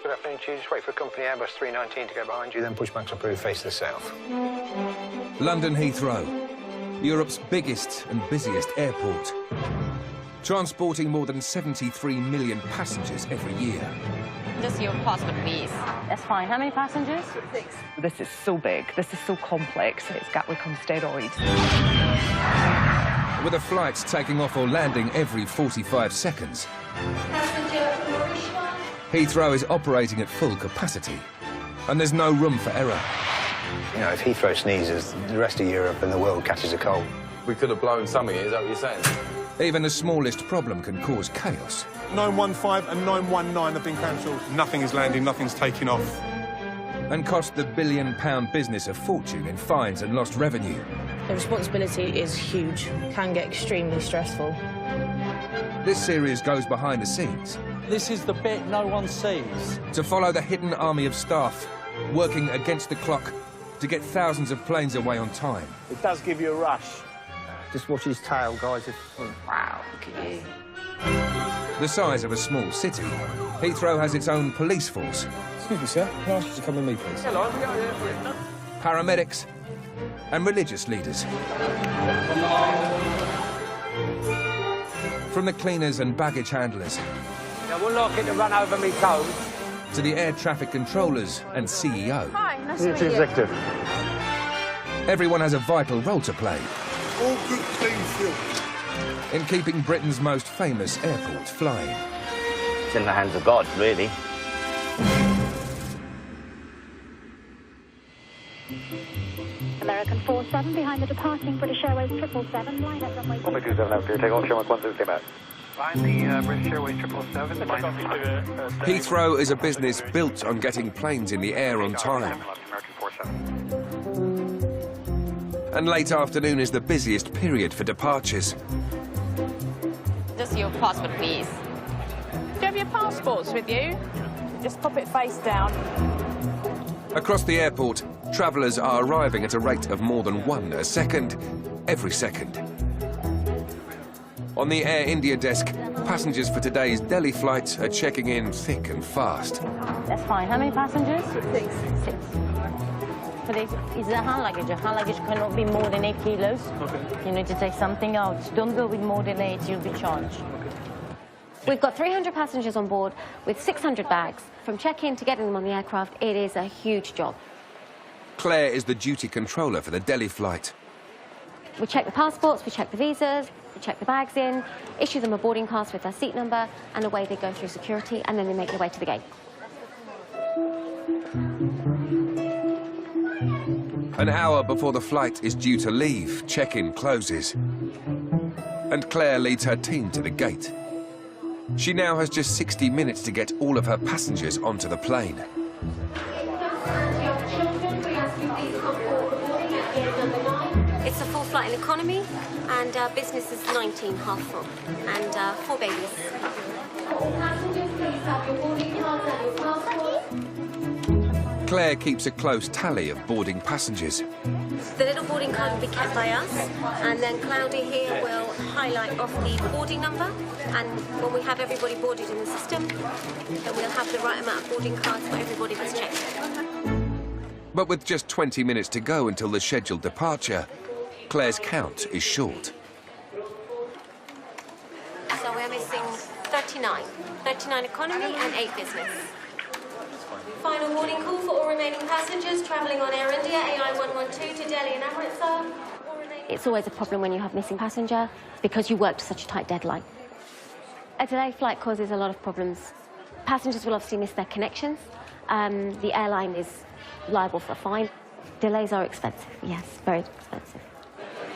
Good afternoon to you. Just wait for company Airbus 319 to go behind you, then push back to approved face to the south. London Heathrow, Europe's biggest and busiest airport, transporting more than 73 million passengers every year. Just your passport, please. That's fine. How many passengers? 6. This is so big. This is so complex. It's Gatwick on steroids. With a flight taking off or landing every 45 seconds, Heathrow is operating at full capacity, and there's no room for error. You know, if Heathrow sneezes, the rest of Europe and the world catches a cold. We could have blown something, is that what you're saying? Even the smallest problem can cause chaos. 915 and 919 have been cancelled. Nothing is landing, nothing's taking off. And cost the billion-pound business a fortune in fines and lost revenue. The responsibility is huge, can get extremely stressful. This series goes behind the scenes. This is the bit no one sees. To follow the hidden army of staff working against the clock to get thousands of planes away on time. It does give you a rush. Just watch his tail, guys. Wow, look at you. The size of a small city, Heathrow has its own police force. Excuse me, sir. Can I ask you to come with me, please? Hello, we got here for you. Paramedics and religious leaders. From the cleaners and baggage handlers Now, we're not going to run over me toes. to the air traffic controllers and CEO. Hi, nice to meet you. Executive. Everyone has a vital role to play All good, clean fuel. in keeping Britain's most famous airport flying. It's in the hands of God, really. American 47 behind the departing British Airways 777 line at runway 270, take off, show 160 back. Find the British Airways 777. Heathrow is a business built on getting planes in the air on time. And late afternoon is the busiest period for departures. Just your passport, please. Do you have your passports with you? Just pop it face down. Across the airport, travellers are arriving at a rate of more than 1 a second, every second. On the Air India desk, passengers for today's Delhi flight are checking in thick and fast. That's fine. How many passengers? 6. For this, is the hand luggage. Your hand luggage cannot be more than 8 kilos. Okay. You need to take something out. Don't go with more than 8, you'll be charged. We've got 300 passengers on board with 600 bags. From check-in to getting them on the aircraft, it is a huge job. Claire is the duty controller for the Delhi flight. We check the passports, we check the visas, we check the bags in, issue them a boarding pass with their seat number, and away they go through security, and then they make their way to the gate. An hour before the flight is due to leave, check-in closes. And Claire leads her team to the gate. She now has just 60 minutes to get all of her passengers onto the plane. It's a full flight in economy, and business is 19, half full, and 4 babies. Passengers, please have your boarding cards and your passport. Claire keeps a close tally of boarding passengers. The little boarding card will be kept by us, and then Cloudy here will highlight off the boarding number, and when we have everybody boarded in the system, then we'll have the right amount of boarding cards for everybody that's checked. But with just 20 minutes to go until the scheduled departure, Claire's count is short. So we're missing 39. 39 economy and 8 business. Final boarding call for all remaining passengers travelling on Air India AI112 to Delhi and Amritsar. It's always a problem when you have missing passenger because you work to such a tight deadline. A delayed flight causes a lot of problems. Passengers will obviously miss their connections. The airline is liable for a fine. Delays are expensive, yes, very expensive.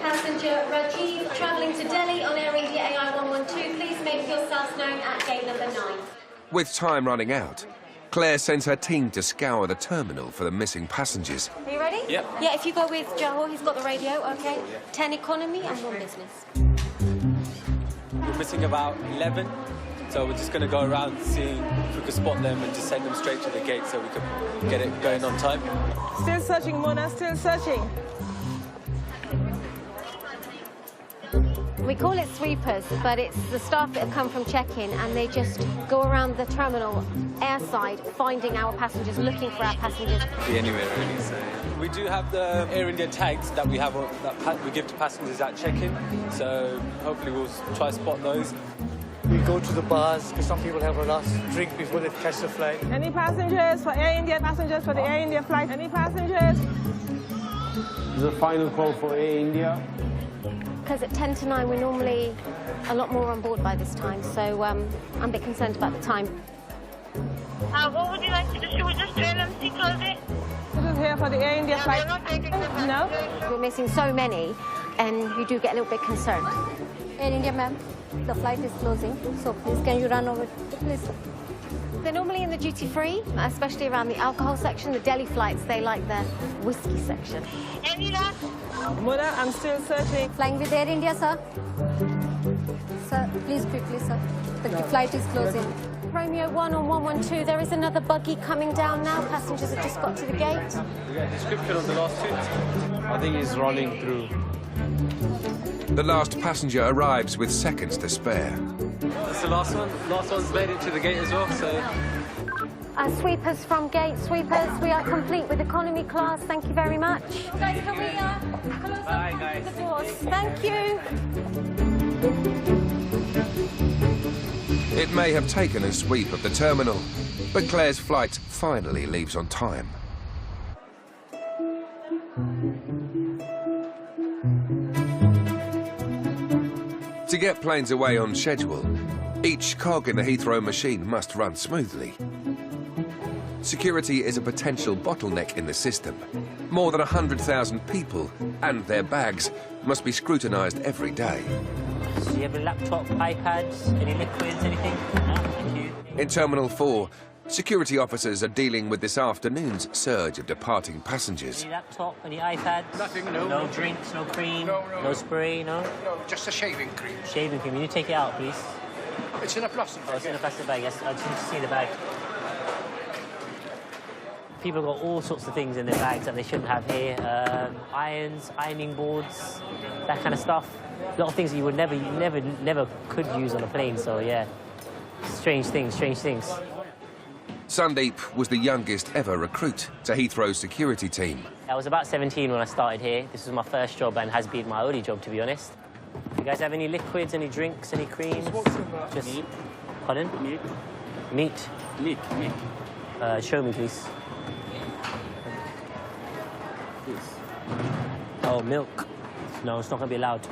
Passenger Rajiv travelling to Delhi on Air India AI112, please make yourselves known at gate number 9. With time running out, Claire sends her team to scour the terminal for the missing passengers. Are you ready? Yep. Yeah, if you go with Johor, he's got the radio, okay? 10 economy and 1 business. We're missing about 11, so we're just going to go around seeing if we can spot them and just send them straight to the gate so we can get it going on time. Still searching, Mona, still searching. We call it sweepers, but it's the staff that have come from check-in, and they just go around the terminal airside, finding our passengers, looking for our passengers. Be anywhere really, so. We do have the Air India tags that we have that we give to passengers at check-in, so hopefully we'll try to spot those. We go to the bars because some people have a last drink before they catch the flight. Any passengers for Air India? Passengers for the Air India flight? Any passengers? The final call for Air India. Because at 10 to 9, we're normally a lot more on board by this time, so I'm a bit concerned about the time. What would you like to do? Should we just train them, see close it? This is here for the Air India flight. They're not taking the No? We're missing so many, and you do get a little bit concerned. Air India, ma'am, the flight is closing, so please can you run over, please? They're normally in the duty-free, especially around the alcohol section. The Delhi flights, they like the whiskey section. Any last? Mona, I'm still searching. Flying with Air India, sir? Sir, please quickly, sir. The flight is closing. Romeo 1 on 112, there is another buggy coming down now. Passengers have just got to the gate. We got a description of the last two. I think he's rolling through. The last passenger arrives with seconds to spare. That's the last one. Last one's made it to the gate as well, so... Sweepers from gate, sweepers, we are complete with economy class. Thank you very much. Guys, can we close up the doors? Thank you. It may have taken a sweep of the terminal, but Claire's flight finally leaves on time. To get planes away on schedule, each cog in the Heathrow machine must run smoothly. Security is a potential bottleneck in the system. More than 100,000 people and their bags must be scrutinised every day. Do you have a laptop, iPads, any liquids, anything? No, thank you. In Terminal 4, security officers are dealing with this afternoon's surge of departing passengers. Any laptop, any iPads? Nothing, no. No drinks, no cream, no spray, no? No, just a shaving cream. Shaving cream. Can you take it out, please? It's in a plastic bag. Oh, it's in a plastic bag, yes. I just need to see the bag. People got all sorts of things in their bags that they shouldn't have here. Irons, ironing boards, that kind of stuff. A lot of things that you would never could use on a plane, so yeah. Strange things, strange things. Sandeep was the youngest ever recruit to Heathrow's security team. I was about 17 when I started here. This was my first job and has been my only job, to be honest. You guys have any liquids, any drinks, any creams? Just meat. Pardon? Meat. Meat? Meat. Show me, please. Oh, milk. No, it's not going to be allowed.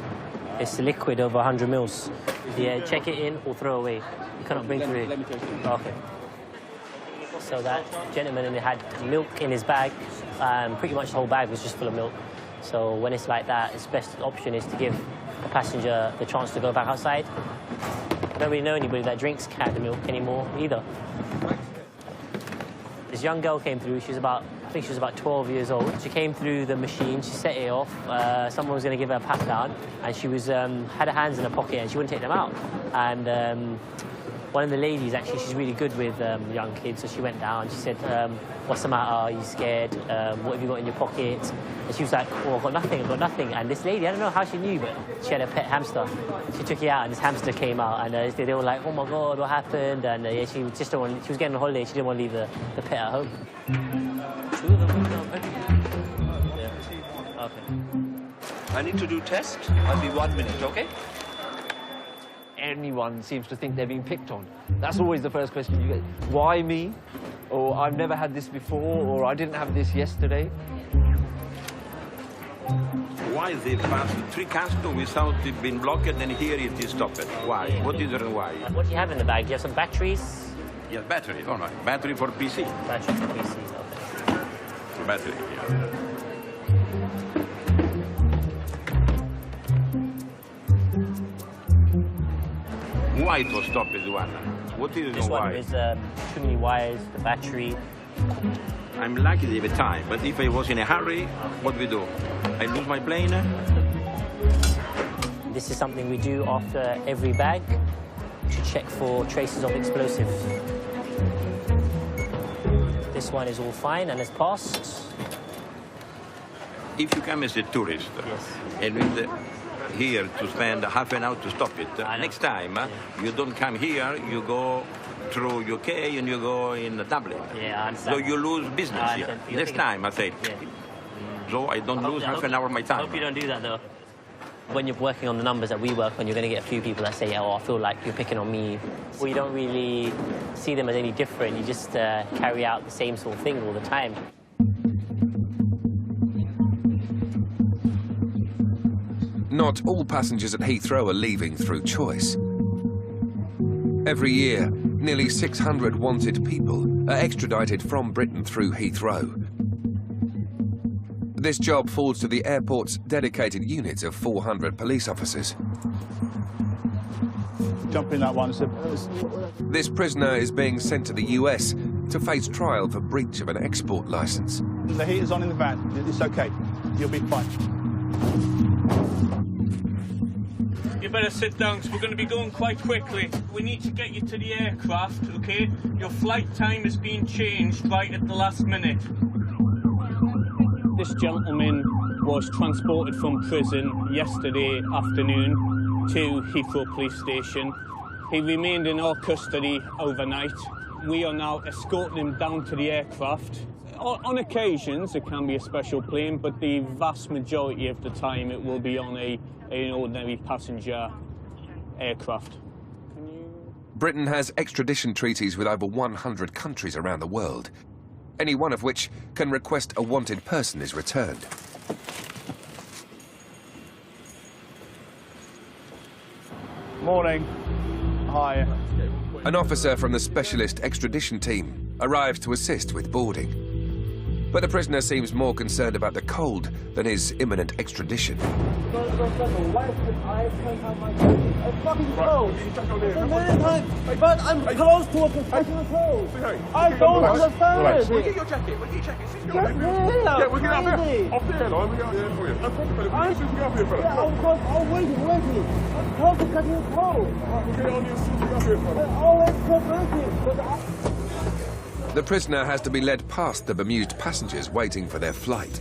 It's liquid over 100 mils. Yeah, check it in or throw away. You cannot bring through it. Let me take it. Okay. So that gentleman had milk in his bag. Pretty much the whole bag was just full of milk. So when it's like that, its best option is to give the passenger the chance to go back outside. I don't really know anybody that drinks canned milk anymore either. This young girl came through. She was about, I think she was about 12 years old. She came through the machine. She set it off. Someone was going to give her a pat down, and she was had her hands in her pocket, and she wouldn't take them out. And one of the ladies, actually, she's really good with young kids, so she went down. She said, "What's the matter? Are you scared? What have you got in your pocket?" And she was like, "Oh, I've got nothing. I've got nothing." And this lady, I don't know how she knew, but she had a pet hamster. She took it out, and this hamster came out, and they were like, "Oh my God, what happened?" And yeah, she just don't want. She was getting on holiday. She didn't want to leave the pet at home. Two of them. Yeah. Okay. I need to do test. I'll be 1 minute, okay? Anyone seems to think they're being picked on. That's always the first question you get. Why me? Or I've never had this before, or I didn't have this yesterday. Why they passed 3 customs without it being blocked, and here it is stopped? Why? What is the reason why? What do you have in the bag? Do you have some batteries? Yes, battery. Oh no, battery for PC. Battery for PC, okay. For battery, yeah. Why it was stopped is one? What is this why? One is too many wires, the battery. I'm lucky to have a time, but if I was in a hurry, what we do? I lose my plane? This is something we do after every bag to check for traces of explosives. This one is all fine and has passed. If you come as a tourist, yes, and with the here to spend half an hour to stop it. Next time, you don't come here, you go through UK and you go in Dublin. Yeah, I understand. So you lose business here. Next time, I say. So I don't lose half an hour of my time. I hope you don't do that, though. When you're working on the numbers that we work on, you're going to get a few people that say, oh, I feel like you're picking on me. Well, you don't really see them as any different. You just carry out the same sort of thing all the time. Not all passengers at Heathrow are leaving through choice. Every year, nearly 600 wanted people are extradited from Britain through Heathrow. This job falls to the airport's dedicated unit of 400 police officers. Jump in that one. This prisoner is being sent to the US to face trial for breach of an export license. The heater's on in the van. It's okay. You'll be fine. You better sit down, because we're going to be going quite quickly. We need to get you to the aircraft, OK? Your flight time is being changed right at the last minute. This gentleman was transported from prison yesterday afternoon to Heathrow Police Station. He remained in our custody overnight. We are now escorting him down to the aircraft. On occasions, it can be a special plane, but the vast majority of the time it will be on an ordinary passenger aircraft. Britain has extradition treaties with over 100 countries around the world, any one of which can request a wanted person is returned. Morning. Hi. An officer from the specialist extradition team arrives to assist with boarding. But the prisoner seems more concerned about the cold than his imminent extradition. But I'm close to a professional cold. I don't understand. We'll get your jacket. We'll get your jacket. Yeah, we'll get up here. Off there, We'll get up here for you. I'm waiting. I'm close to catching a cold. We'll get on you as soon as you get up here, fella. Always progressive. The prisoner has to be led past the bemused passengers waiting for their flight.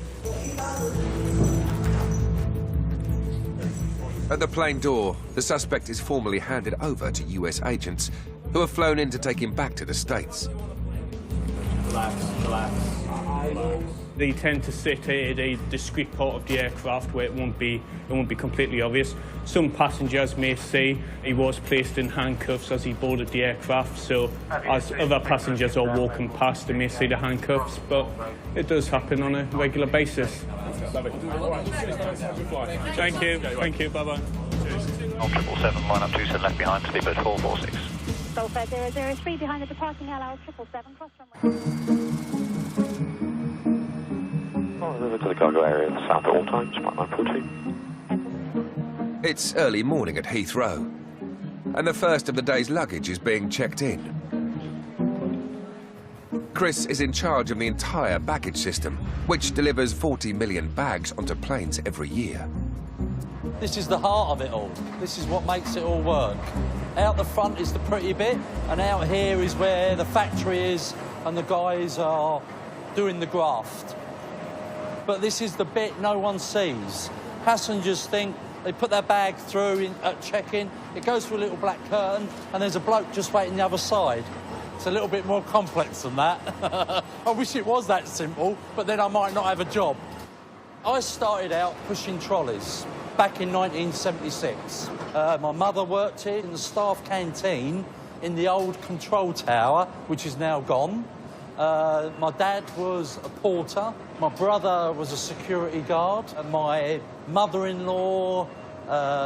At the plane door, the suspect is formally handed over to US agents who have flown in to take him back to the States. Relax. They tend to sit at a discreet part of the aircraft where it won't be completely obvious. Some passengers may say he was placed in handcuffs as he boarded the aircraft, so as other passengers are walking past, they may see the handcuffs, but it does happen on a regular basis. Thank you, bye-bye. 777, line up 27 left behind, speedbird 446. Sulfur 003 behind the departing LR 777, cross runway. Over to the cargo area south at all times, Mike 942. It's early morning at Heathrow, and the first of the day's luggage is being checked in. Chris is in charge of the entire baggage system, which delivers 40 million bags onto planes every year. This is the heart of it all. This is what makes it all work. Out the front is the pretty bit, and out here is where the factory is and the guys are doing the graft. But this is the bit no one sees. Passengers think they put their bag through at check-in, it goes through a little black curtain, and there's a bloke just waiting the other side. It's a little bit more complex than that. I wish it was that simple, but then I might not have a job. I started out pushing trolleys back in 1976. My mother worked here in the staff canteen in the old control tower, which is now gone. My dad was a porter. My brother was a security guard. And my mother-in-law,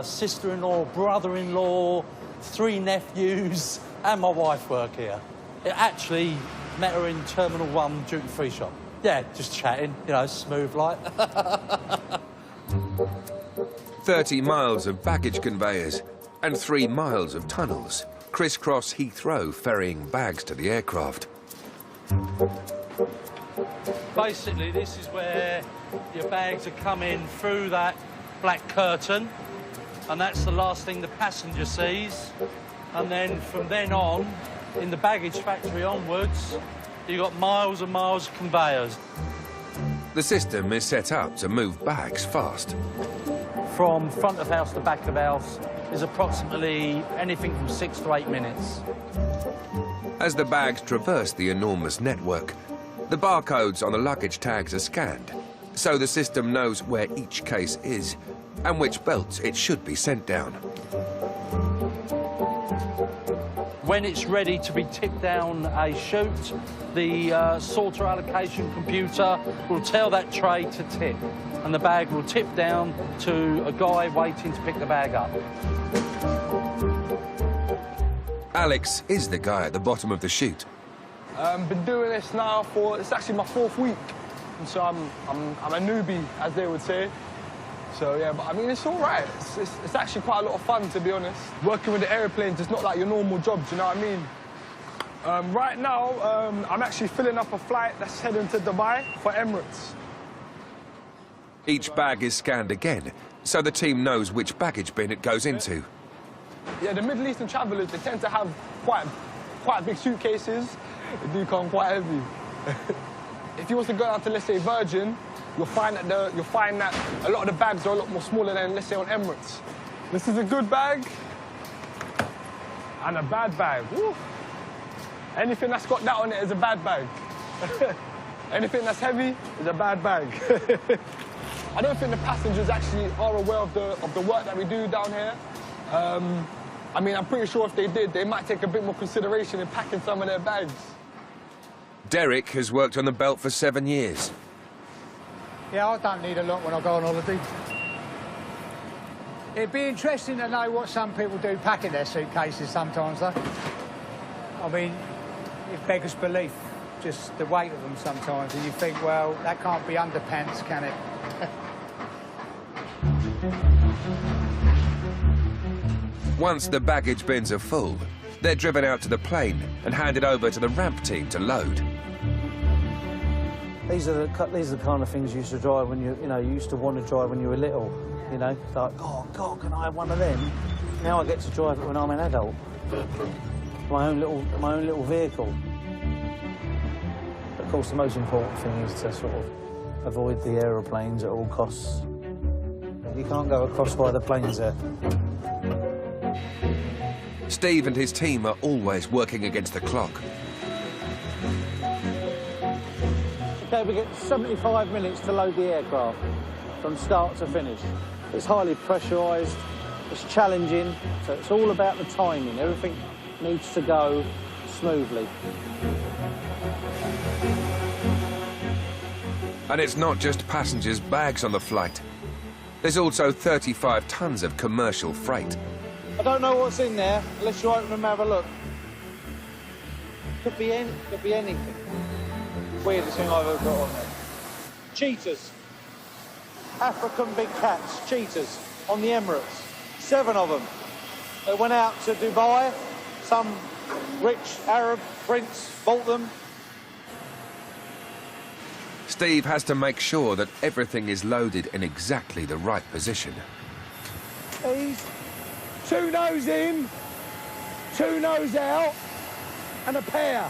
sister-in-law, brother-in-law, 3 nephews, and my wife work here. I actually met her in Terminal 1 duty-free shop. Yeah, just chatting, you know, smooth like. 30 miles of baggage conveyors and 3 miles of tunnels crisscross Heathrow, ferrying bags to the aircraft. Basically, this is where your bags are coming through that black curtain, and that's the last thing the passenger sees. And then from then on, in the baggage factory onwards, you've got miles and miles of conveyors. The system is set up to move bags fast. from front of house to back of house is approximately anything from 6 to 8 minutes. As the bags traverse the enormous network, the barcodes on the luggage tags are scanned, so the system knows where each case is and which belt it should be sent down. When it's ready to be tipped down a chute, the sorter allocation computer will tell that tray to tip, and the bag will tip down to a guy waiting to pick the bag up. Alex is the guy at the bottom of the chute. Been doing this now it's actually my 4th week, and so I'm a newbie, as they would say. So yeah, but I mean, it's all right. It's actually quite a lot of fun, to be honest. Working with the airplanes is not like your normal job, do you know what I mean? Right now, I'm actually filling up a flight that's heading to Dubai for Emirates. Each bag is scanned again, so the team knows which baggage bin it goes into. Yeah, the Middle Eastern travellers, they tend to have quite big suitcases. They do come quite heavy. If you was to go down to, let's say, Virgin, you'll find that a lot of the bags are a lot more smaller than, let's say, on Emirates. This is a good bag and a bad bag. Woo. Anything that's got that on it is a bad bag. Anything that's heavy is a bad bag. I don't think the passengers actually are aware of the work that we do down here. I mean, I'm pretty sure if they did, they might take a bit more consideration in packing some of their bags. Derek has worked on the belt for 7 years. Yeah, I don't need a lot when I go on holiday. It'd be interesting to know what some people do packing their suitcases sometimes, though. I mean, it beggars belief, just the weight of them sometimes, and you think, well, that can't be underpants, can it? Once the baggage bins are full, they're driven out to the plane and handed over to the ramp team to load. These are the kind of things you used to drive when you used to want to drive when you were little. You know, like, oh God, can I have one of them? Now I get to drive it when I'm an adult. My own little vehicle. Of course, the most important thing is to sort of avoid the aeroplanes at all costs. You can't go across by the planes there. Steve and his team are always working against the clock. Okay, we get 75 minutes to load the aircraft from start to finish. It's highly pressurised, it's challenging, so it's all about the timing. Everything needs to go smoothly. And it's not just passengers' bags on the flight. There's also 35 tons of commercial freight. I don't know what's in there, unless you open them and have a look. Could be anything. Weirdest thing I've ever got on there. Cheetahs. African big cats, cheetahs, on the Emirates. 7 of them. They went out to Dubai. Some rich Arab prince bought them. Steve has to make sure that everything is loaded in exactly the right position. These 2 nose in, 2 nose out, and a pair.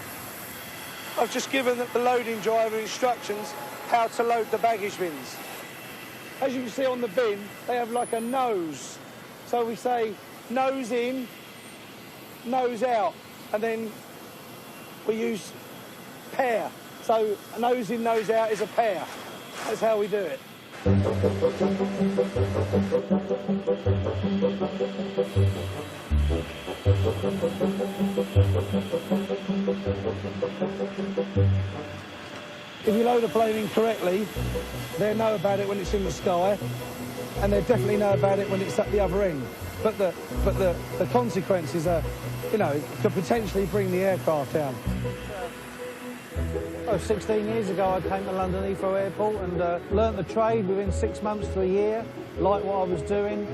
I've just given the loading driver instructions how to load the baggage bins. As you can see on the bin, they have like a nose. So we say nose in, nose out, and then we use pair. So a nose in, nose out is a pair. That's how we do it. If you load a plane incorrectly, they'll know about it when it's in the sky, and they'll definitely know about it when it's at the other end. But the consequences are, you know, could potentially bring the aircraft down. 16 years ago, I came to London Heathrow Airport and learnt the trade within 6 months to a year, like what I was doing.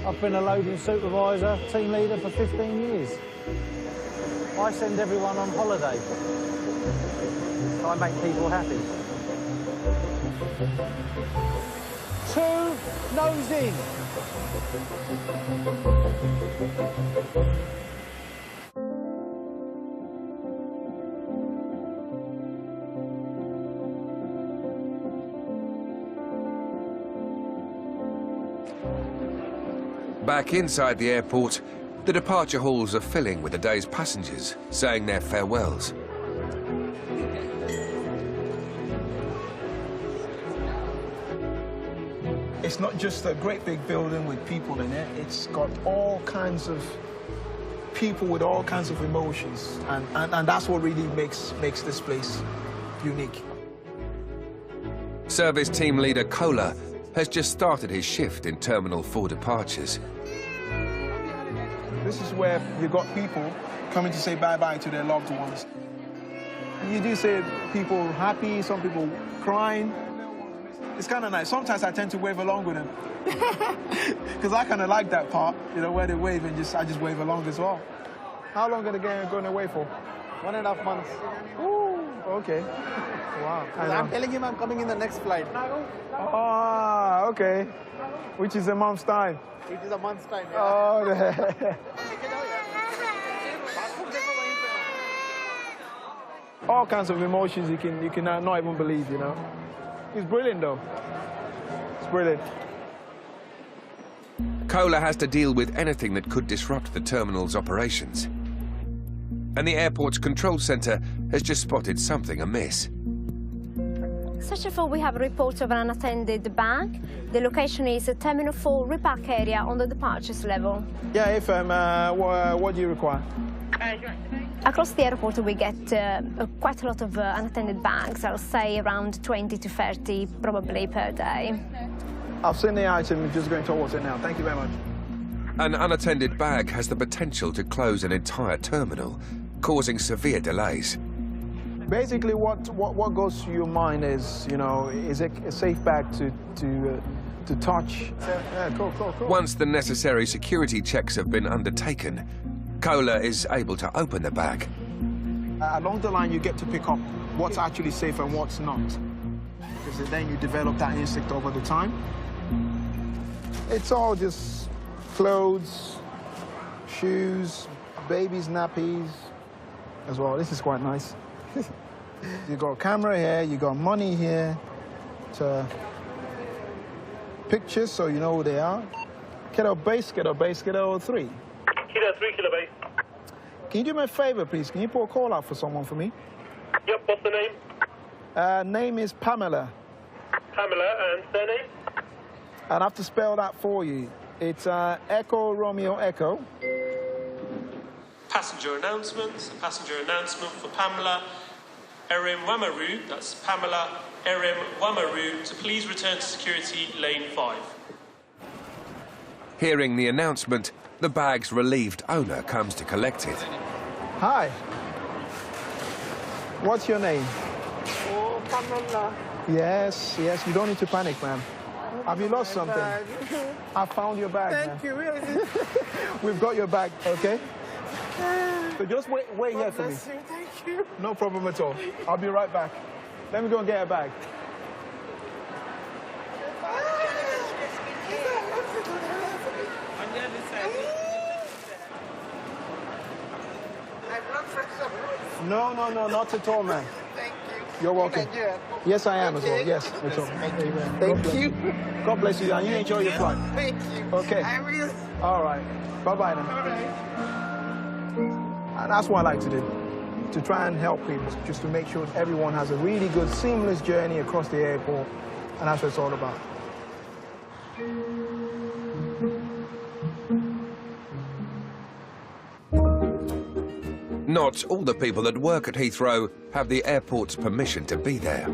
I've been a loading supervisor, team leader for 15 years. I send everyone on holiday. I make people happy. 2 nose in. Back inside the airport, the departure halls are filling with the day's passengers, saying their farewells. It's not just a great big building with people in it. It's got all kinds of people with all kinds of emotions. And that's what really makes this place unique. Service team leader Kola has just started his shift in Terminal 4 departures. This is where you've got people coming to say bye-bye to their loved ones. You do see people happy, some people crying. It's kind of nice. Sometimes I tend to wave along with them. Because I kind of like that part, you know, where they wave and I just wave along as well. How long are they going away for? 1.5 months. Ooh, okay. Wow. I'm telling him I'm coming in the next flight. Ah, okay. Which is a month's time. It is a month's time. Yeah. Oh, all kinds of emotions you can not even believe, you know. It's brilliant, though. It's brilliant. Kola has to deal with anything that could disrupt the terminal's operations. And the airport's control centre has just spotted something amiss. Section 4, we have a report of an unattended bag. The location is Terminal 4 repack area on the departures level. Yeah, what do you require? Across the airport, we get quite a lot of unattended bags. I'll say around 20 to 30, probably per day. I've seen the item, just going towards it now. Thank you very much. An unattended bag has the potential to close an entire terminal, causing severe delays. Basically, what goes through your mind is, you know, is it a safe bag to touch? Yeah, cool. Once the necessary security checks have been undertaken, Kola is able to open the bag. Along the line, you get to pick up what's actually safe and what's not. Because then you develop that instinct over the time. It's all just clothes, shoes, babies' nappies as well. This is quite nice. You got a camera here, you got money here, pictures so you know who they are. Kilo base, kilo 3. Kilo 3, kilo base. Can you do me a favor, please? Can you put a call out for someone for me? Yep, what's the name? Name is Pamela. Pamela, and surname? I'd have to spell that for you. It's Echo Romeo Echo. Passenger announcements. A passenger announcement for Pamela Erim Wamaru. That's Pamela Erim Wamaru to please return to security lane 5. Hearing the announcement, the bag's relieved owner comes to collect it. Hi. What's your name? Oh, Pamela. Yes, you don't need to panic, ma'am. Have you lost something? I found your bag. Thank you, really. We've got your bag, okay? So just wait here for me. Thank you. No problem at all. I'll be right back. Let me go and get a bag. No, not at all, man. Thank you. You're welcome. Yes, I am as well. Yes, at all. Thank you. God bless you, and you enjoy your flight. Thank you. Okay. I really... All right. Bye-bye then. All right. And that's what I like to do, to try and help people, just to make sure everyone has a really good, seamless journey across the airport, and that's what it's all about. Not all the people that work at Heathrow have the airport's permission to be there.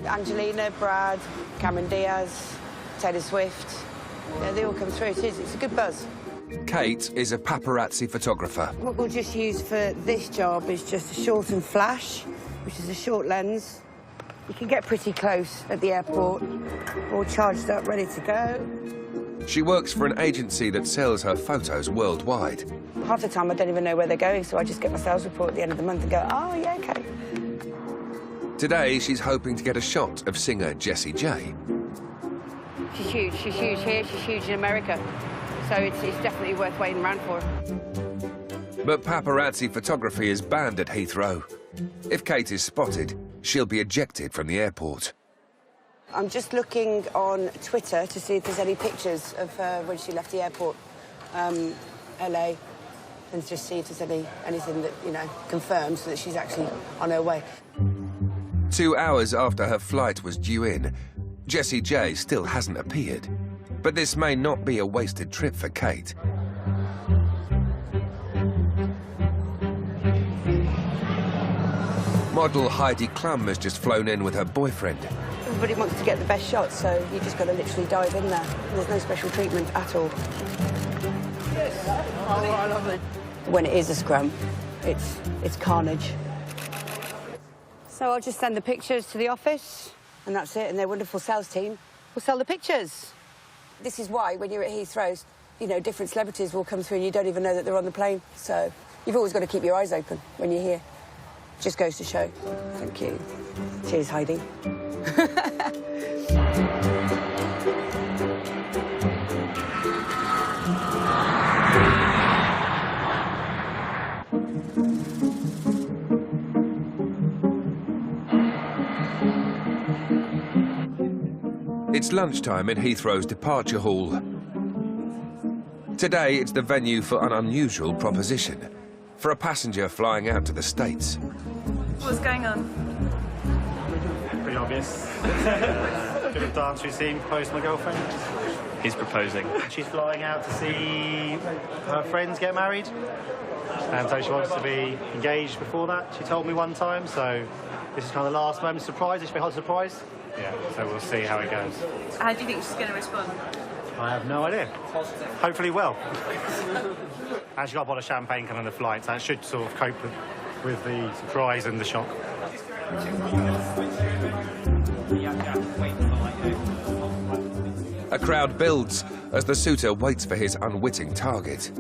Angelina, Brad, Cameron Diaz, Taylor Swift, yeah, they all come through. It's a good buzz. Kate is a paparazzi photographer. What we'll just use for this job is just a shortened flash, which is a short lens. You can get pretty close at the airport, all charged up, ready to go. She works for an agency that sells her photos worldwide. Half the time I don't even know where they're going, so I just get my sales report at the end of the month and go, oh, yeah, OK. Today, she's hoping to get a shot of singer Jessie J. She's huge here, she's huge in America. So it's definitely worth waiting around for. But paparazzi photography is banned at Heathrow. If Kate is spotted, she'll be ejected from the airport. I'm just looking on Twitter to see if there's any pictures of her when she left the airport. LA and just see if there's anything that, you know, confirms that she's actually on her way. 2 hours after her flight was due in, Jessie J still hasn't appeared. But this may not be a wasted trip for Kate. Model Heidi Klum has just flown in with her boyfriend. Everybody wants to get the best shot, so you just got to literally dive in there. There's no special treatment at all. When it is a scrum, it's carnage. So I'll just send the pictures to the office, and that's it, and their wonderful sales team will sell the pictures. This is why, when you're at Heathrow, you know, different celebrities will come through and you don't even know that they're on the plane. So you've always got to keep your eyes open when you're here. Just goes to show. Thank you. Cheers, Heidi. It's lunchtime in Heathrow's departure hall. Today, it's the venue for an unusual proposition. For a passenger flying out to the States. What's going on? Pretty obvious. Bit of dance routine, proposed to my girlfriend. He's proposing. She's flying out to see her friends get married. And so she wants to be engaged before that, she told me one time. So this is kind of the last moment surprise. It's a hot surprise. Yeah, so we'll see how it goes. How do you think she's going to respond? I have no idea. Hopefully well. And she's got a bottle of champagne coming on the flight, so that should sort of cope with the surprise and the shock. A crowd builds as the suitor waits for his unwitting target.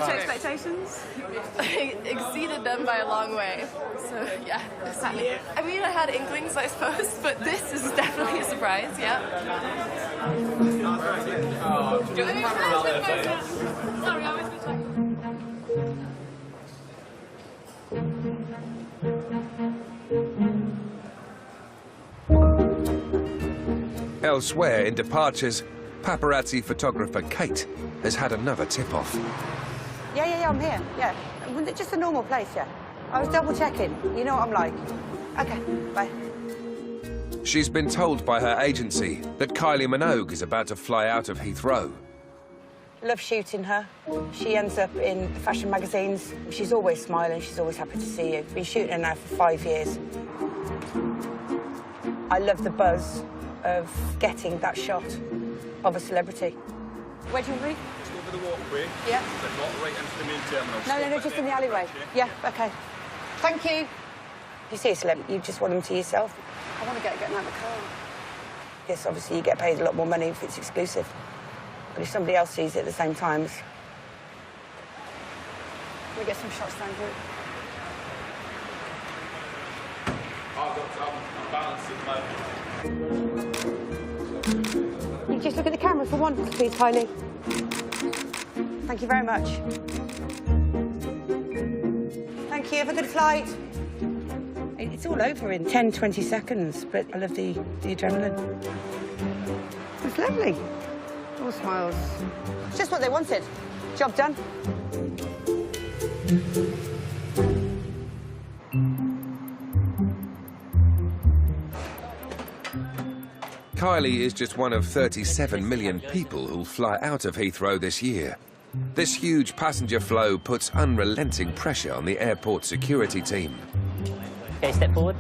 Expectations? I exceeded them by a long way. So, yeah, exactly. I mean, I had inklings, I suppose, but this is definitely a surprise, yeah. Sorry, I was Elsewhere in departures, paparazzi photographer Kate has had another tip-off. Yeah, I'm here, yeah. Just a normal place, yeah. I was double-checking. You know what I'm like. OK, bye. She's been told by her agency that Kylie Minogue is about to fly out of Heathrow. Love shooting her. She ends up in the fashion magazines. She's always smiling. She's always happy to see you. Been shooting her now for 5 years. I love the buzz of getting that shot of a celebrity. Where do you want to be? Just over the walkway. Yeah. But not right into the main terminal. No, just in the alleyway. Yeah, OK. Thank you. If you see a celebrity, you just want them to yourself. I want to get out of the car. Yes, obviously you get paid a lot more money if it's exclusive. But if somebody else sees it at the same time... Can we get some shots down here? I'm balanced at the moment. You just look at the camera for once, please, Kylie. Thank you very much. Thank you. Have a good flight. It's all over in 10, 20 seconds, but I love the adrenaline. It's lovely. All smiles. It's just what they wanted. Job done. Kylie is just one of 37 million people who'll fly out of Heathrow this year. This huge passenger flow puts unrelenting pressure on the airport security team. Okay, step forward.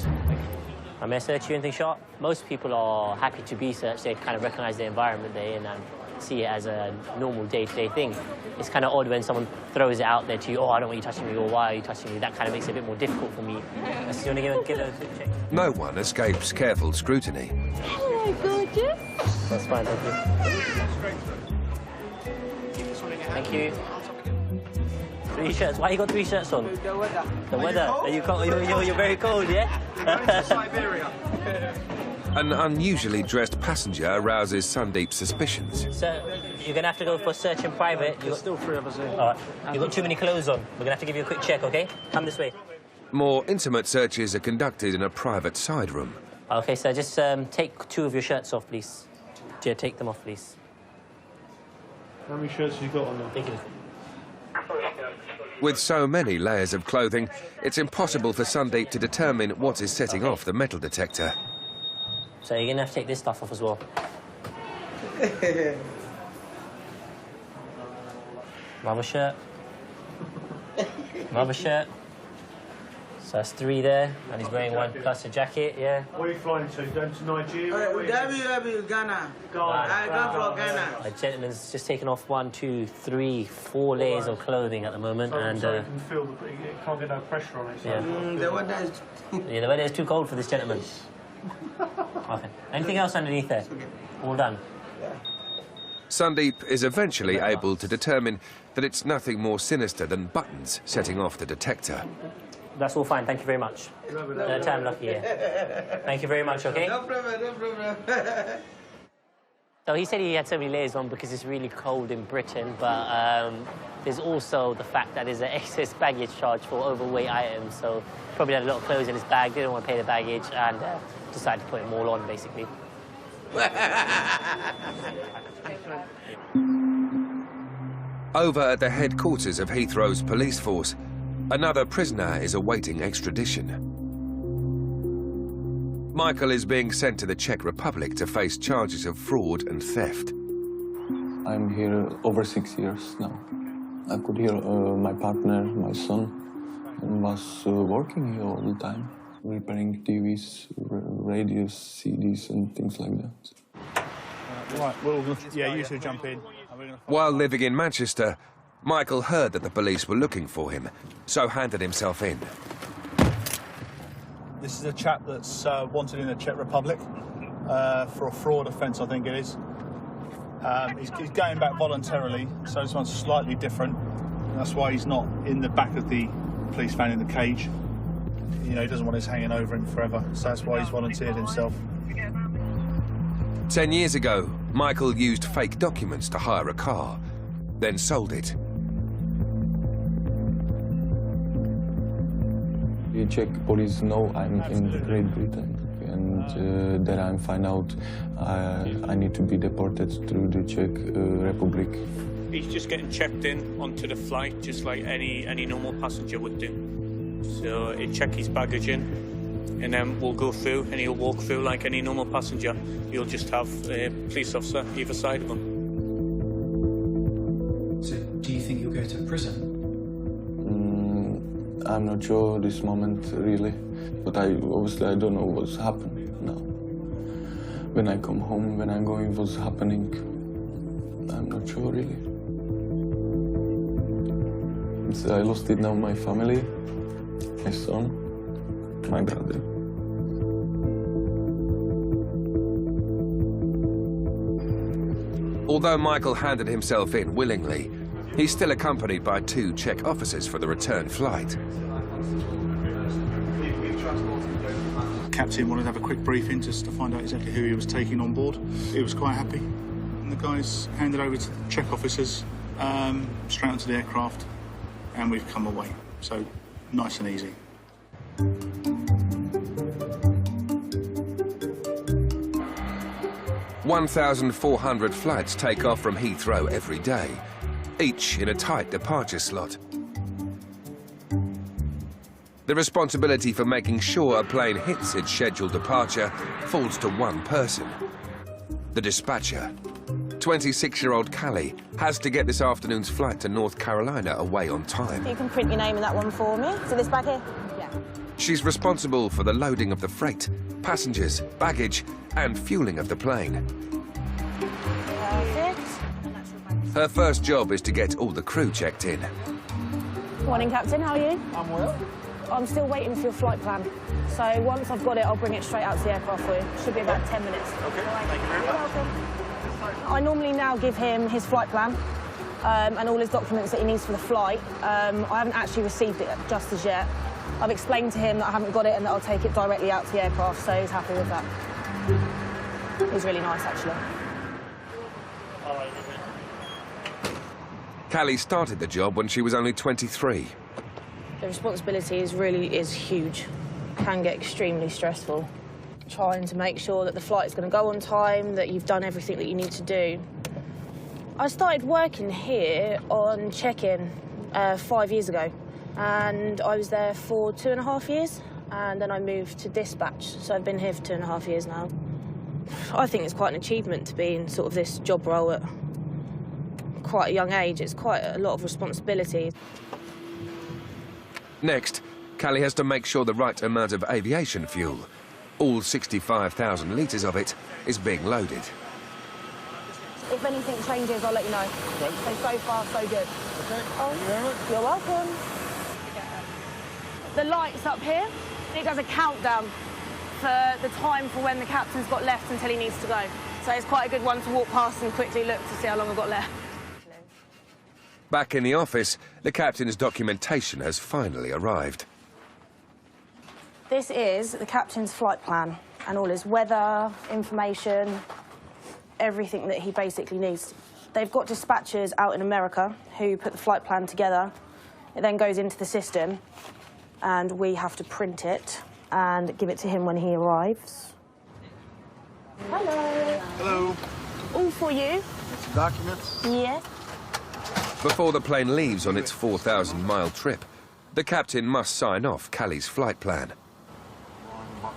I may search you, anything sharp? Most people are happy to be searched. They kind of recognise the environment they're in and see it as a normal day-to-day thing. It's kind of odd when someone throws it out there to you, oh, I don't want you touching me, or why are you touching me? That kind of makes it a bit more difficult for me. So you want to give it a quick check? No one escapes careful scrutiny. Hello, gorgeous. That's fine, thank you. Thank you. 3 shirts. Why you got 3 shirts on? The weather. The weather. Are you cold? You're very cold, yeah? Siberia. An unusually dressed passenger arouses Sandeep's suspicions. Sir, you're going to have to go for search in private. There's still 3 of us here. All right. You've got too many clothes on. We're going to have to give you a quick check, OK? Come this way. More intimate searches are conducted in a private side room. OK, sir, just take 2 of your shirts off, please. Yeah, take them off, please. How many shirts have you got on there? Thank you. With so many layers of clothing, it's impossible for Sandeep to determine what is setting off the metal detector. So you're going to have to take this stuff off as well. Another shirt. Another shirt. So that's 3 there, and he's wearing 1 plus a jacket, yeah. Where are you flying to? Going to Nigeria? Ghana. I come from Ghana. A gentleman's just taken off 1, 2, 3, 4 layers of clothing at the moment, and so you can feel it can't get no pressure on it. So yeah. The weather is... Yeah, the weather is too cold for this gentleman. Okay. Anything else underneath there? All done. Sandeep is eventually able to determine that it's nothing more sinister than buttons setting off the detector. That's all fine, thank you very much. Time lucky, yeah. Thank you very much, OK? No problem, no problem. So he said he had so many layers on because it's really cold in Britain, but there's also the fact that there's an excess baggage charge for overweight items, so probably had a lot of clothes in his bag, didn't want to pay the baggage, and decided to put them all on, basically. Over at the headquarters of Heathrow's police force, another prisoner is awaiting extradition. Michael is being sent to the Czech Republic to face charges of fraud and theft. I'm here over 6 years now. I could hear my partner, my son, and was working here all the time, repairing TVs, radios, CDs, and things like that. Right, we're all going to... Yeah, you two jump in. While living in Manchester, Michael heard that the police were looking for him, so handed himself in. This is a chap that's wanted in the Czech Republic for a fraud offence, I think it is. He's going back voluntarily, so this one's slightly different. That's why he's not in the back of the police van in the cage. You know, he doesn't want us hanging over him forever, so that's why he's volunteered himself. 10 years ago, Michael used fake documents to hire a car, then sold it. The Czech police know I'm in Great Britain, and then I find out I need to be deported to the Czech Republic. He's just getting checked in onto the flight, just like any normal passenger would do. So he'll check his baggage in, and then we'll go through, and he'll walk through like any normal passenger. You'll just have a police officer either side of him. So, do you think you'll go to prison? I'm not sure this moment, really. But obviously I don't know what's happening now. When I come home, when I'm going, what's happening, I'm not sure, really. I lost it now, my family, my son, my brother. Although Michael handed himself in willingly, he's still accompanied by 2 Czech officers for the return flight. The captain wanted to have a quick briefing just to find out exactly who he was taking on board. He was quite happy. And the guys handed over to the Czech officers, straight onto the aircraft, and we've come away. So, nice and easy. 1,400 flights take off from Heathrow every day, each in a tight departure slot. The responsibility for making sure a plane hits its scheduled departure falls to one person, the dispatcher. 26-year-old Callie has to get this afternoon's flight to North Carolina away on time. You can print your name in that one for me. So this bag here? Yeah. She's responsible for the loading of the freight, passengers, baggage, and fueling of the plane. Perfect. Her first job is to get all the crew checked in. Morning, Captain. How are you? I'm well. I'm still waiting for your flight plan. So once I've got it, I'll bring it straight out to the aircraft for you. Should be about 10 minutes. Okay, thank you very much. You're welcome. I normally now give him his flight plan and all his documents that he needs for the flight. I haven't actually received it just as yet. I've explained to him that I haven't got it and that I'll take it directly out to the aircraft, so he's happy with that. He's really nice, actually. Callie started the job when she was only 23. The responsibility is huge. Can get extremely stressful. Trying to make sure that the flight is going to go on time, that you've done everything that you need to do. I started working here on check-in 5 years ago, and I was there for 2.5 years, and then I moved to dispatch, so I've been here for 2.5 years now. I think it's quite an achievement to be in sort of this job role at quite a young age. It's quite a lot of responsibility. Next, Callie has to make sure the right amount of aviation fuel, all 65,000 litres of it, is being loaded. If anything changes, I'll let you know. Right. So far, so good. Okay, oh, thank you very much. You're welcome. The lights up here, it does a countdown for the time for when the captain's got left until he needs to go. So it's quite a good one to walk past and quickly look to see how long I've got left. Back in the office, the captain's documentation has finally arrived. This is the captain's flight plan and all his weather, information, everything that he basically needs. They've got dispatchers out in America who put the flight plan together. It then goes into the system and we have to print it and give it to him when he arrives. Hello. Hello. All for you. Documents? Yes. Before the plane leaves on its 4,000-mile trip, the captain must sign off Callie's flight plan.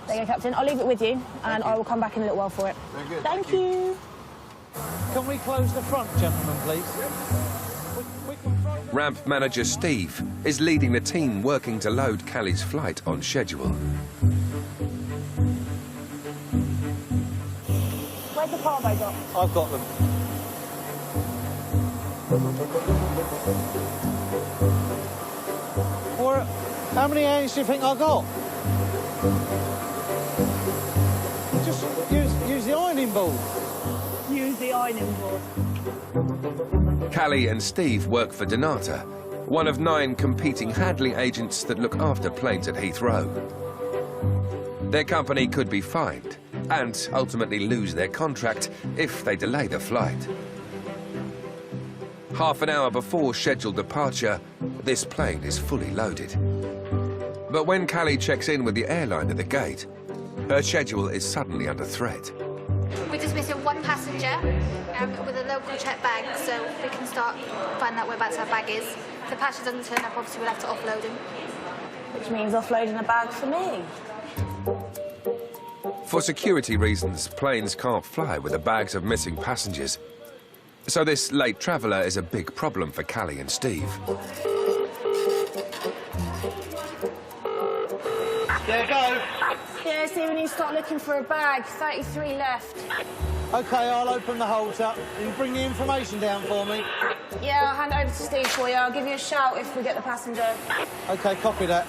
There you go, Captain. I'll leave it with you, and I will come back in a little while for it. Very good. Thank you. Can we close the front, gentlemen, please? Ramp manager Steve is leading the team working to load Callie's flight on schedule. Where's the cargo got? I've got them. How many hands do you think I got? Just use the ironing board. Use the ironing board. Callie and Steve work for Donata, one of 9 competing handling agents that look after planes at Heathrow. Their company could be fined and ultimately lose their contract if they delay the flight. Half an hour before scheduled departure, this plane is fully loaded. But when Callie checks in with the airline at the gate, her schedule is suddenly under threat. We're just missing one passenger with a local check bag, so we can start finding out whereabouts our bag is. If the passenger doesn't turn up, obviously we'll have to offload him. Which means offloading a bag for me. For security reasons, planes can't fly with the bags of missing passengers. So this late traveller is a big problem for Callie and Steve. There you go. Yeah, see, we need to start looking for a bag. 33 left. OK, I'll open the holds up. You bring the information down for me. Yeah, I'll hand it over to Steve for you. I'll give you a shout if we get the passenger. OK, copy that.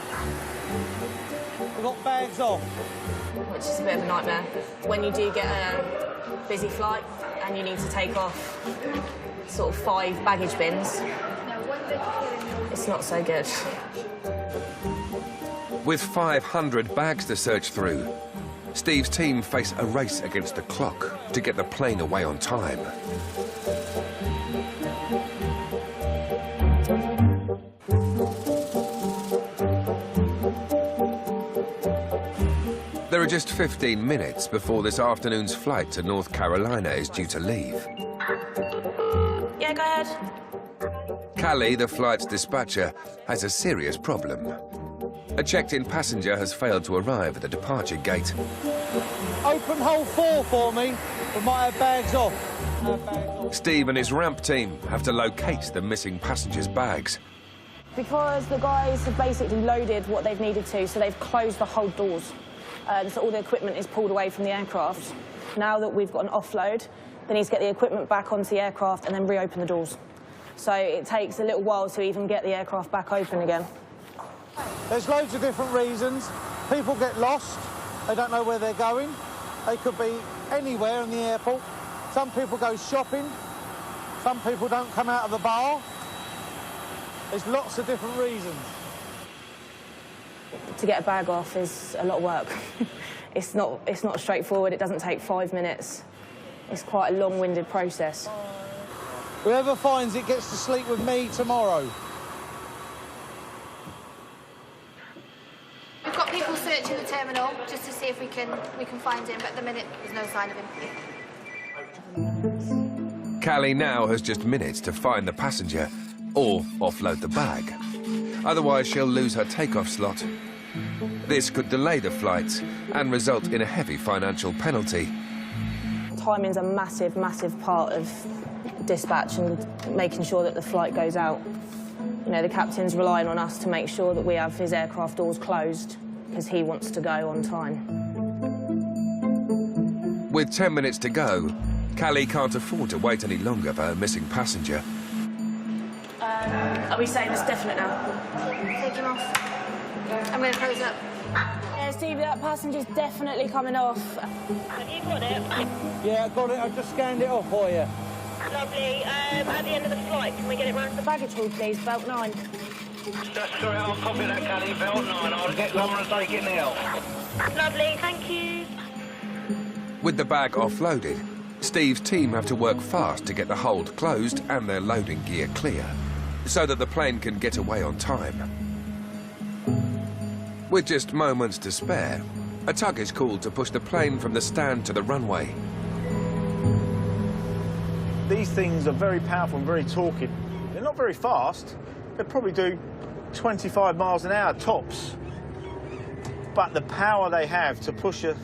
We've got bags off. Which is a bit of a nightmare. When you do get a busy flight and you need to take off sort of 5 baggage bins, it's not so good. With 500 bags to search through, Steve's team face a race against the clock to get the plane away on time. There are just 15 minutes before this afternoon's flight to North Carolina is due to leave. Yeah, go ahead. Callie, the flight's dispatcher, has a serious problem. A checked-in passenger has failed to arrive at the departure gate. Open hole 4 for me. We might have bags off. Steve and his ramp team have to locate the missing passengers' bags. Because the guys have basically loaded what they've needed to, so they've closed the whole doors. So all the equipment is pulled away from the aircraft. Now that we've got an offload, they need to get the equipment back onto the aircraft and then reopen the doors. So it takes a little while to even get the aircraft back open again. There's loads of different reasons. People get lost. They don't know where they're going. They could be anywhere in the airport. Some people go shopping. Some people don't come out of the bar. There's lots of different reasons. To get a bag off is a lot of work. It's not straightforward. It doesn't take 5 minutes. It's quite a long-winded process. Whoever finds it gets to sleep with me tomorrow. We've got people searching the terminal just to see if we can find him, but at the minute there's no sign of him. Callie now has just minutes to find the passenger or offload the bag. Otherwise, she'll lose her takeoff slot. This could delay the flight and result in a heavy financial penalty. Timing's a massive, massive part of dispatch and making sure that the flight goes out. You know, the captain's relying on us to make sure that we have his aircraft doors closed because he wants to go on time. With 10 minutes to go, Callie can't afford to wait any longer for her missing passenger. Are we saying it's definite now? Take him off. I'm going to close up. Yeah, Steve, that passenger's definitely coming off. Have you got it? Yeah, I got it. I've just scanned it off for you. Lovely. At the end of the flight, can we get it round the baggage hall, please? Belt 9. Sorry, I'll copy that, Callie. Belt 9. I'll get someone to take it now. Lovely, thank you. With the bag offloaded, Steve's team have to work fast to get the hold closed and their loading gear clear, so that the plane can get away on time. With just moments to spare, a tug is called to push the plane from the stand to the runway. These things are very powerful and very torquey. They're not very fast. They probably do 25 miles an hour tops. But the power they have to push a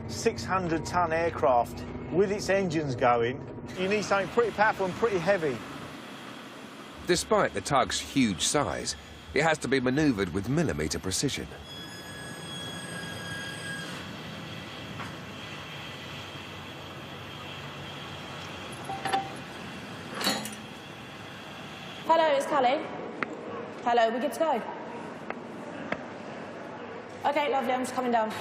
600-ton aircraft with its engines going, you need something pretty powerful and pretty heavy. Despite the tug's huge size, it has to be manoeuvred with millimetre precision. Hello, it's Callie. Hello, we good to go? OK, lovely, I'm just coming down.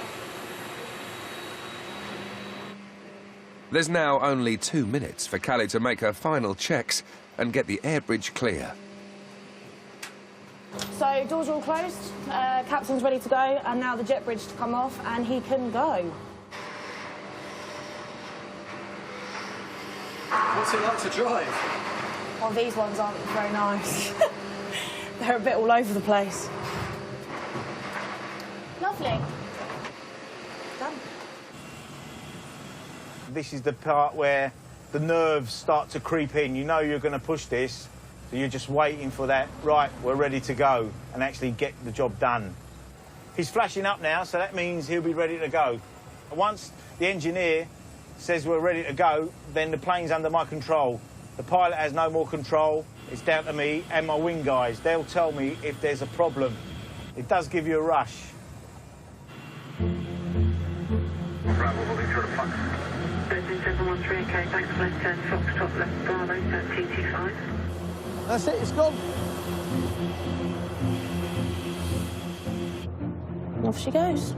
There's now only 2 minutes for Callie to make her final checks and get the air bridge clear. So, doors are all closed, captain's ready to go, and now the jet bridge to come off, and he can go. What's it like to drive? Well, these ones aren't very nice. They're a bit all over the place. Lovely. Done. This is the part where the nerves start to creep in. You know you're going to push this, so you're just waiting for that, right, we're ready to go, and actually get the job done. He's flashing up now, so that means he'll be ready to go. And once the engineer says we're ready to go, then the plane's under my control. The pilot has no more control. It's down to me and my wing guys. They'll tell me if there's a problem. It does give you a rush. Right, we'll be through the flux. 13713, okay, thanks, left turn, Foxtrot, left Bravo, TT5. That's it, it's gone. Off she goes.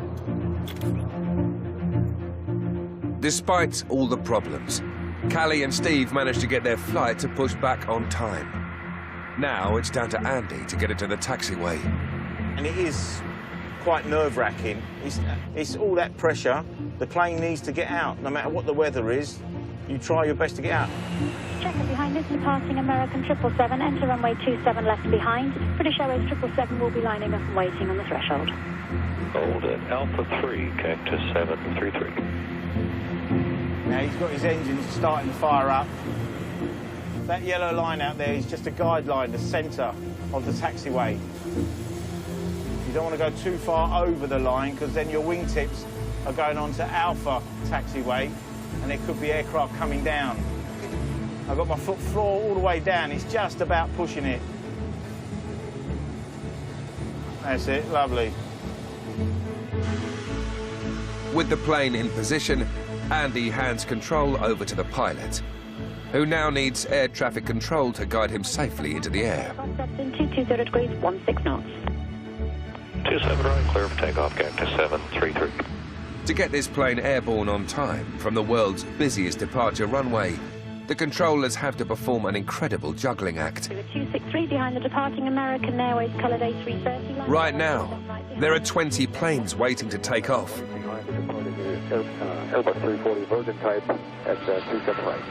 Despite all the problems, Callie and Steve managed to get their flight to push back on time. Now it's down to Andy to get it to the taxiway. And it is quite nerve-wracking. It's all that pressure. The plane needs to get out. No matter what the weather is, you try your best to get out. checker behind this, departing American 777, enter runway 27 left behind. British Airways 777 will be lining up and waiting on the threshold. Hold at Alpha 3, cactus 733. Now he's got his engines starting to fire up. That yellow line out there is just a guideline, the centre of the taxiway. You don't want to go too far over the line because then your wingtips are going on to Alpha taxiway and there could be aircraft coming down. I've got my foot floor all the way down, it's just about pushing it. That's it, lovely. With the plane in position, Andy hands control over to the pilot, who now needs air traffic control to guide him safely into the air. 220 degrees, 16 knots. 27 right, clear for takeoff, cactus 733. To get this plane airborne on time from the world's busiest departure runway, the controllers have to perform an incredible juggling act. 263 behind the departing American Airways coloured A330. Right now, there are 20 planes waiting to take off. Airbus 340 Virgin type at 27 right.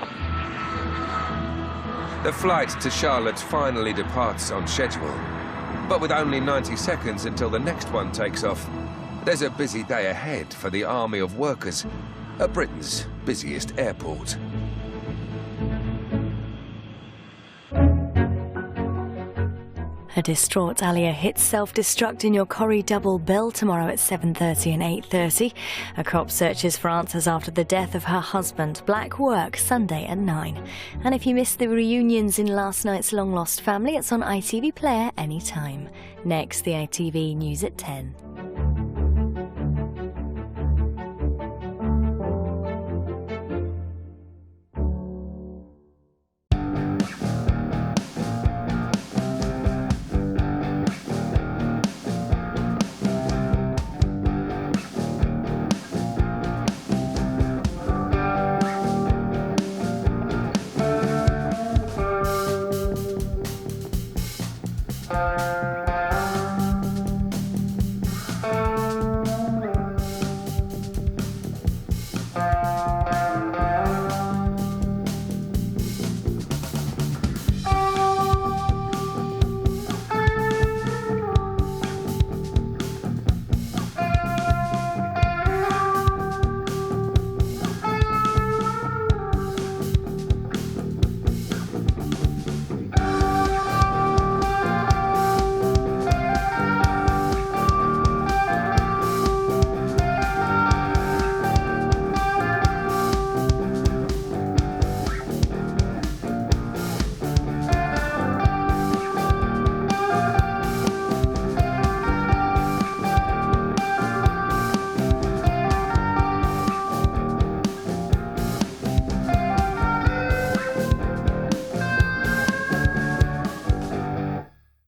The flight to Charlotte finally departs on schedule. But with only 90 seconds until the next one takes off, there's a busy day ahead for the army of workers at Britain's busiest airport. A distraught Alia hits self-destruct in your Corrie double bill tomorrow at 7:30 and 8:30. A cop searches for answers after the death of her husband. Black work Sunday at 9. And if you missed the reunions in last night's Long Lost Family, it's on ITV Player anytime. Next, the ITV News at 10.